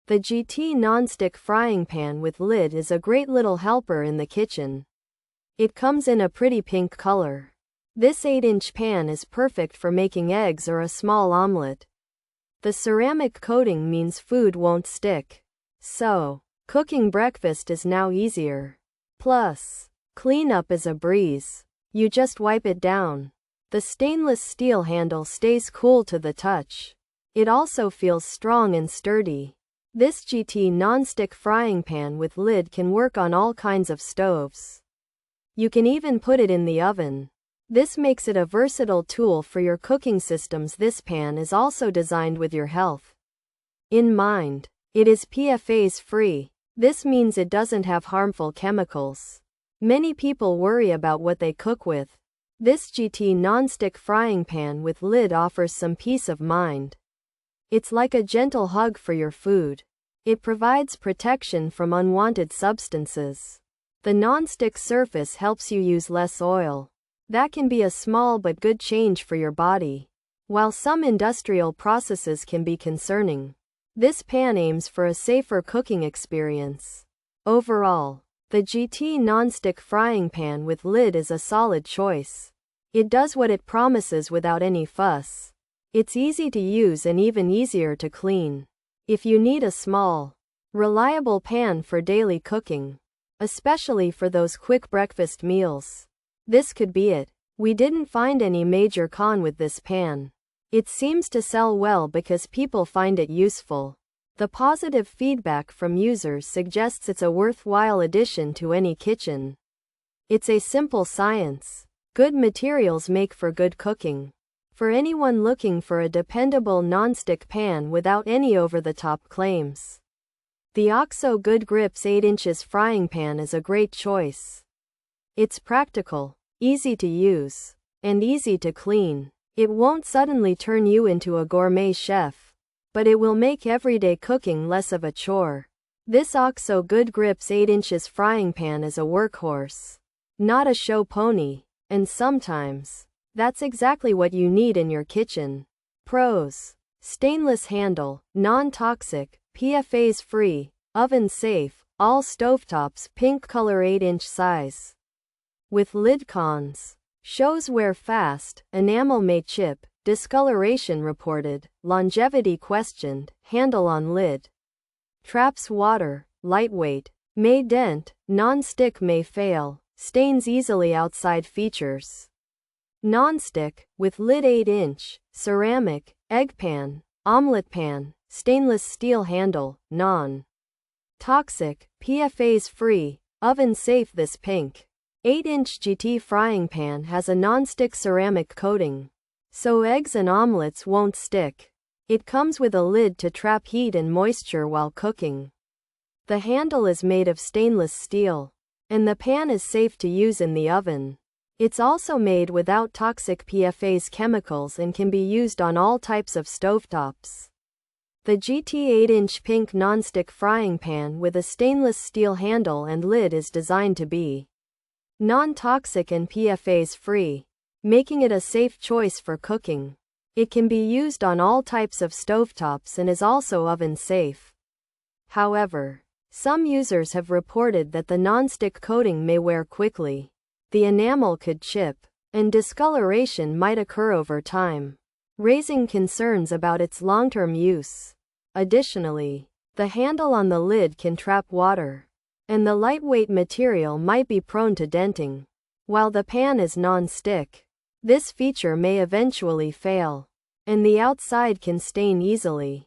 The JEETEE Nonstick Frying Pan with lid is a great little helper in the kitchen. It comes in a pretty pink color. This 8-inch pan is perfect for making eggs or a small omelette. The ceramic coating means food won't stick. So, cooking breakfast is now easier. Plus, cleanup is a breeze. You just wipe it down. The stainless steel handle stays cool to the touch. It also feels strong and sturdy. This JEETEE Nonstick Frying Pan with lid can work on all kinds of stoves. You can even put it in the oven. This makes it a versatile tool for your cooking systems. This pan is also designed with your health in mind. It is PFAS-free. This means it doesn't have harmful chemicals. Many people worry about what they cook with. This JEETEE Nonstick Frying Pan with lid offers some peace of mind. It's like a gentle hug for your food. It provides protection from unwanted substances. The non-stick surface helps you use less oil. That can be a small but good change for your body. While some industrial processes can be concerning, this pan aims for a safer cooking experience. Overall, the JEETEE Nonstick Frying Pan with lid is a solid choice. It does what it promises without any fuss. It's easy to use and even easier to clean. If you need a small, reliable pan for daily cooking, especially for those quick breakfast meals, this could be it. We didn't find any major con with this pan. It seems to sell well because people find it useful. The positive feedback from users suggests it's a worthwhile addition to any kitchen. It's a simple science. Good materials make for good cooking. For anyone looking for a dependable nonstick pan without any over-the-top claims, the OXO Good Grips 8-inch frying pan is a great choice. It's practical, easy to use, and easy to clean. It won't suddenly turn you into a gourmet chef, but it will make everyday cooking less of a chore. This OXO Good Grips 8-inch frying pan is a workhorse, not a show pony, and sometimes that's exactly what you need in your kitchen. Pros: stainless handle, non-toxic, PFAS-free, oven-safe, all stovetops, pink color, 8-inch size. With lid. Cons: shows wear fast, enamel may chip, discoloration reported, longevity questioned, handle on lid. Traps water, lightweight, may dent, non-stick may fail, stains easily. Outside features: non-stick, with lid, 8-inch, ceramic, egg pan, omelette pan, stainless steel handle, non-toxic, PFAS-free, oven-safe. This pink 8-inch JEETEE frying pan has a non-stick ceramic coating, so eggs and omelettes won't stick. It comes with a lid to trap heat and moisture while cooking. The handle is made of stainless steel, and the pan is safe to use in the oven. It's also made without toxic PFAS chemicals and can be used on all types of stovetops. The JEETEE 8-inch pink nonstick frying pan with a stainless steel handle and lid is designed to be non-toxic and PFAS-free, making it a safe choice for cooking. It can be used on all types of stovetops and is also oven-safe. However, some users have reported that the nonstick coating may wear quickly. The enamel could chip, and discoloration might occur over time, raising concerns about its long-term use. Additionally, the handle on the lid can trap water, and the lightweight material might be prone to denting. While the pan is non-stick, this feature may eventually fail, and the outside can stain easily.